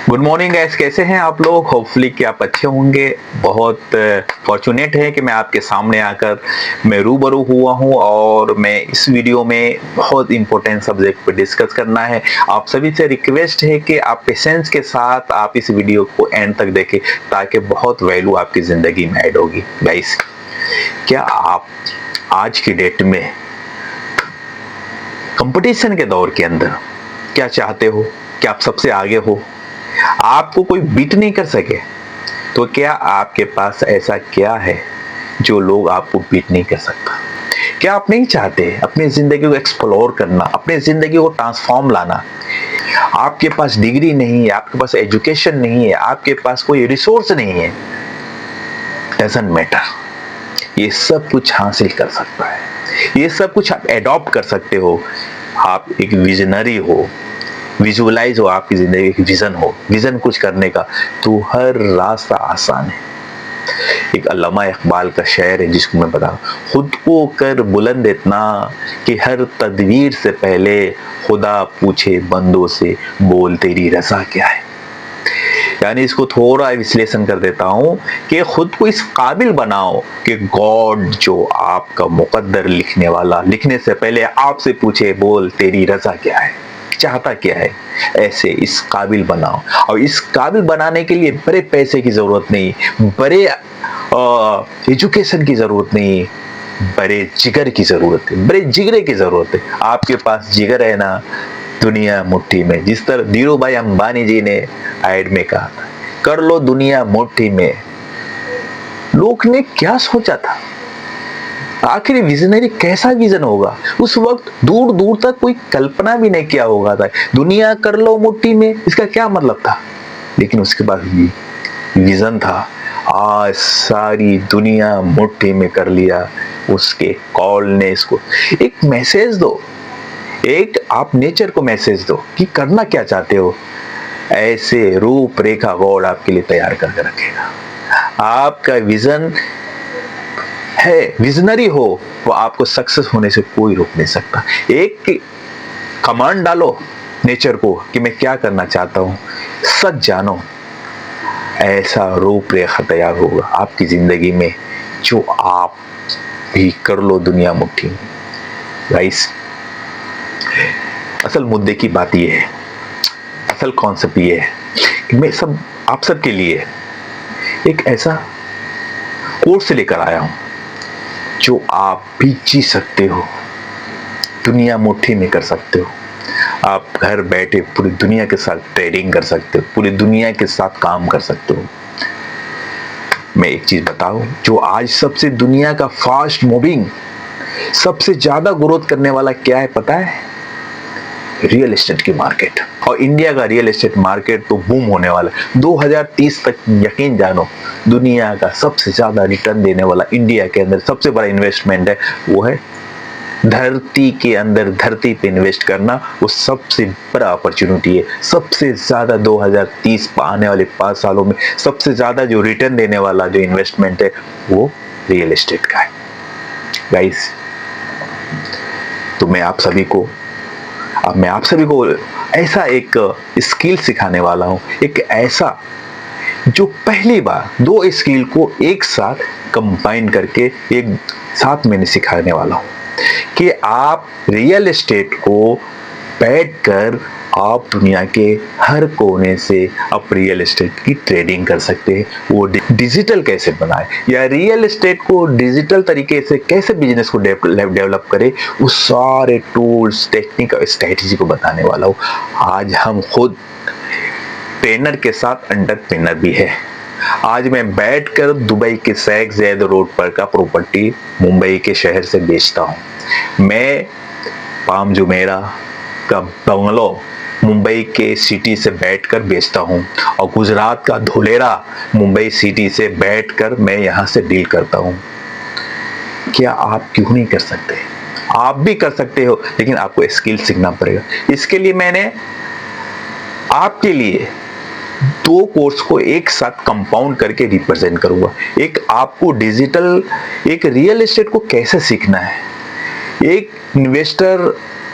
Good morning guys, कैसे हैं आप लोग। होपफुली कि आप अच्छे होंगे। बहुत फॉर्चुनेट है कि मैं आपके सामने आकर मैं रूबरू हुआ हूं और मैं इस वीडियो में बहुत इंपॉर्टेंट सब्जेक्ट पर डिस्कस करना है। आप सभी से रिक्वेस्ट है कि आप पेशेंस के साथ आप इस वीडियो को एंड तक देखें ताकि बहुत वैल्यू आपकी ज़िंदगी में ऐड होगी। गाइस, क्या आप आज की डेट में कंपटीशन के दौर के अंदर क्या चाहते हो कि आप सबसे आगे हो, आपको कोई बीट नहीं कर सके, तो क्या आपके पास ऐसा क्या है जो लोग आपको बीट नहीं कर सकता? क्या आप नहीं चाहते अपनी जिंदगी को एक्सप्लोर करना, अपनी जिंदगी को ट्रांसफॉर्म लाना? आपके पास डिग्री नहीं है, आपके पास एजुकेशन नहीं है, आपके पास कोई रिसोर्स नहीं है, डजंट मैटर, ये सब कुछ हासिल कर सकता है, ये सब कुछ आप एडॉप्ट कर सकते हो। आप एक विजनरी हो, विजुअलाइज हो, आपकी जिंदगी एक विजन हो, विजन कुछ करने का, तो हर रास्ता आसान है। एक अल्लामा इकबाल का शेर है जिसको मैं बता, खुद को कर बुलंद इतना कि हर तदवीर से पहले खुदा पूछे बंदों से, बोल तेरी रजा क्या है। यानी इसको थोड़ा विश्लेषण कर देता हूं कि खुद को इस काबिल बनाओ कि गॉड जो आपका मुकद्दर लिखने वाला, लिखने से पहले आपसे पूछे बोल तेरी रजा क्या है, चाहता क्या है। ऐसे इस काबिल बनाओ, और इस काबिल बनाने के लिए बड़े पैसे की जरूरत नहीं, बड़े एजुकेशन की जरूरत नहीं, बड़े जिगर की जरूरत है, बड़े जिगरे की जरूरत है। आपके पास जिगर है ना, दुनिया मुट्ठी में। जिस तरह धीरू भाई अंबानी जी ने ऐड में कहा था, कर लो दुनिया मुट्ठी में। लोग ने क्या सोचा था, आखिर विजनरी कैसा विजन होगा? उस वक्त दूर दूर तक कोई कल्पना भी नहीं किया होगा था। दुनिया कर लो मुट्ठी में, इसका क्या मतलब था? लेकिन उसके बाद भी विजन था। आज सारी दुनिया मुट्ठी में कर लिया। उसके कॉल ने इसको एक मैसेज दो, एक आप नेचर को मैसेज दो कि करना क्या चाहते हो। ऐसे रूपरेखा गॉड आपके लिए तैयार करके रखेगा। आपका विजन है, विजनरी हो, वो आपको सक्सेस होने से कोई रोक नहीं सकता। एक कमांड डालो नेचर को कि मैं क्या करना चाहता हूं, सच जानो, ऐसा रूपरेखा तैयार होगा आपकी जिंदगी में जो आप भी कर लो दुनिया मुट्ठी में। गाइस, असल मुद्दे की बात यह है, असल कॉन्सेप्ट ये है कि मैं सब आप सबके लिए एक ऐसा कोर्स लेकर आया हूं जो आप भी जी सकते हो, दुनिया मुट्ठी में कर सकते हो। आप घर बैठे पूरी दुनिया के साथ ट्रेडिंग कर सकते हो, पूरी दुनिया के साथ काम कर सकते हो। मैं एक चीज बताऊं, जो आज सबसे दुनिया का फास्ट मूविंग, सबसे ज्यादा ग्रोथ करने वाला क्या है पता है? रियल एस्टेट की मार्केट। और इंडिया का रियल एस्टेट मार्केट तो बूम होने वाला है। 2030 तक यकीन जानो, दुनिया का सबसे ज्यादा रिटर्न देने वाला इंडिया के अंदर सबसे बड़ा इन्वेस्टमेंट है, वो है धरती के अंदर, धरती पे इन्वेस्ट करना। वो सबसे बड़ा अपॉर्चुनिटी है। सबसे ज्यादा 2030 आने वाले 5 सालों में सबसे ज्यादा जो रिटर्न देने वाला जो इन्वेस्टमेंट है वो रियल एस्टेट का है। गाइस, तो मैं आप सभी को ऐसा एक स्किल सिखाने वाला हूं, एक ऐसा जो पहली बार दो स्किल को एक साथ कंबाइन करके एक साथ मैंने सिखाने वाला हूं कि आप रियल एस्टेट को बैठकर आप दुनिया के हर कोने से आप रियल एस्टेट की ट्रेडिंग कर सकते हैं। वो डिजिटल कैसे बनाए, या रियल एस्टेट को डिजिटल तरीके से कैसे बिजनेस को डेवलप करे, वो सारे टूल्स, टेक्निक और स्ट्रेटेजी को बताने वाला हूँ। आज हम खुद ट्रेनर के साथ एंटरप्रेन्योर भी है। आज मैं बैठकर दुबई के शेख ज़ायद रोड पर का प्रॉपर्टी मुंबई के शहर से बेचता हूँ। मैं पाम जुमेरा का बंगलो मुंबई के सिटी से बैठकर बेचता हूँ, और गुजरात का धुलेरा मुंबई सिटी से बैठकर मैं यहाँ से डील करता हूँ। क्या आप क्यों नहीं कर सकते? आप भी कर सकते हो, लेकिन आपको स्किल सीखना पड़ेगा। इसके लिए मैंने आपके लिए दो कोर्स को एक साथ कंपाउंड करके रिप्रेजेंट करूंगा। एक आपको डिजिटल, एक रियल एस्टेट को कैसे सीखना है, एक इन्वेस्टर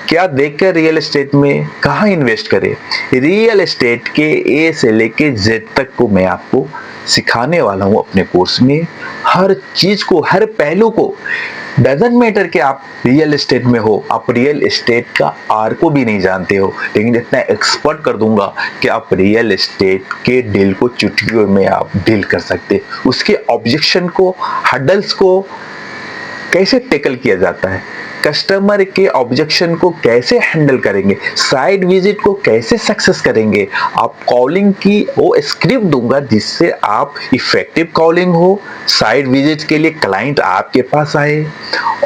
क्या देखकर रियल एस्टेट में कहाँ इन्वेस्ट करें, रियल एस्टेट के ए से लेके जेड तक को मैं आपको सिखाने वाला हूँ अपने कोर्स में। हर चीज को, हर पहलू को, डजंट मैटर कि आप रियल एस्टेट में हो, आप रियल एस्टेट का आर को भी नहीं जानते हो, लेकिन इतना एक्सपर्ट कर दूंगा कि आप रियल एस्टेट के डील को चुटकियों में आप डील कर सकते, उसके ऑब्जेक्शन को, हडल्स को कैसे टैकल किया जाता है, कस्टमर के ऑब्जेक्शन को कैसे हैंडल करेंगे, साइट विजिट को कैसे सक्सेस करेंगे। आप कॉलिंग की वो स्क्रिप्ट दूंगा जिससे आप इफेक्टिव कॉलिंग हो, साइट विजिट के लिए क्लाइंट आपके पास आए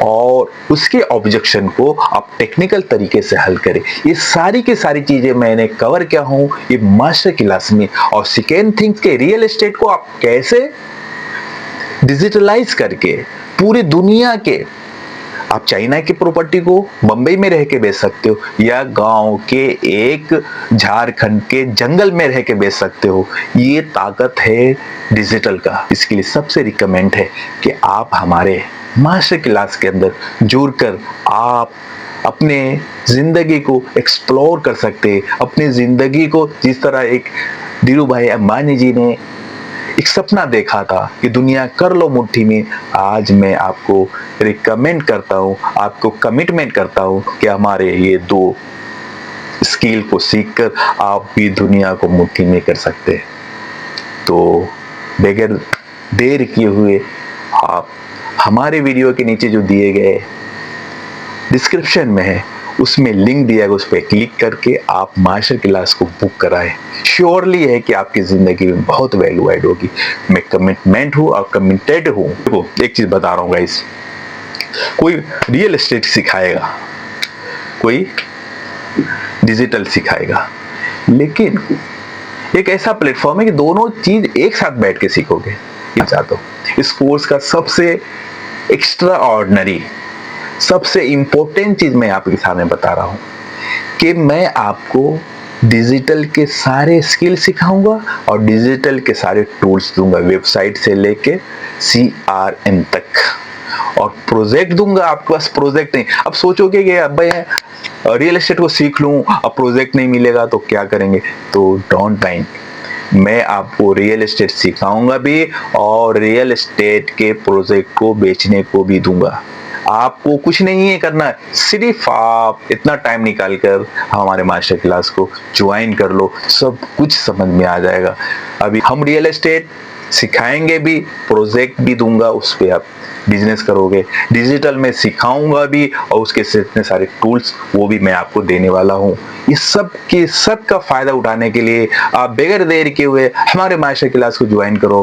और उसके ऑब्जेक्शन को आप टेक्निकल तरीके से हल करें। ये सारी की सारी चीजें मैंने कवर किया हूँ ये मास्टर क्लास में। और सेकेंड थिंग के रियल एस्टेट को आप कैसे डिजिटलाइज करके पूरी दुनिया के, आप चाइना की प्रॉपर्टी को बंबई में रह के बेच सकते हो या गांव के एक झारखंड के जंगल में रह के बेच सकते हो। ये ताकत है डिजिटल का। इसके लिए सबसे रिकमेंड है कि आप हमारे मास्टर क्लास के अंदर जुड़कर आप अपने जिंदगी को एक्सप्लोर कर सकते हैं, अपनी जिंदगी को जिस तरह एक धीरू भाई अंबानी जी ने एक सपना देखा था कि दुनिया कर लो मुट्ठी में, आज मैं आपको रिकमेंड करता हूँ, आपको कमिटमेंट करता हूँ कि हमारे ये दो स्किल को सीखकर आप भी दुनिया को मुट्ठी में कर सकते हैं। तो बगैर देर किए हुए आप हमारे वीडियो के नीचे जो दिए गए डिस्क्रिप्शन में है उसमें लिंक दिया गया, उस पर क्लिक करके आप मास्टर क्लास को बुक कराएं। श्योरली है कि आपकी जिंदगी में बहुत वैल्यू ऐड होगी। मैं कमिटमेंट हूँ और कमिटेड हूँ। देखो एक चीज बता रहा हूँ गाइस, कोई रियल एस्टेट सिखाएगा, कोई डिजिटल सिखाएगा, लेकिन एक ऐसा प्लेटफॉर्म है कि दोनों चीज एक साथ बैठ के सीखोगे। ये चाहता हूँ इस कोर्स का सबसे एक्स्ट्रा ऑर्डिनरी, सबसे इंपॉर्टेंट चीज मैं आपके सामने बता रहा हूं कि मैं आपको डिजिटल के सारे स्किल सिखाऊंगा और डिजिटल के सारे टूल्स दूंगा, वेबसाइट से लेके CRM तक, और प्रोजेक्ट दूंगा। आपके पास प्रोजेक्ट नहीं, अब सोचोगे कि अब भाई रियल एस्टेट को सीख लूं, अब प्रोजेक्ट नहीं मिलेगा तो क्या करेंगे, तो डोंट माइंड, मैं आपको रियल एस्टेट सिखाऊंगा भी और रियल एस्टेट के प्रोजेक्ट को बेचने को भी दूंगा। आपको कुछ नहीं है करना, सिर्फ आप इतना टाइम निकाल कर हमारे मास्टर क्लास को ज्वाइन कर लो, सब कुछ समझ में आ जाएगा। अभी हम रियल एस्टेट सिखाएंगे भी, प्रोजेक्ट भी दूंगा, उस पर आप बिजनेस करोगे। डिजिटल में सिखाऊंगा भी और उसके इतने सारे टूल्स वो भी मैं आपको देने वाला हूँ। ये सब का फायदा उठाने के लिए आप बगैर देर किए हुए हमारे मास्टर क्लास को ज्वाइन करो।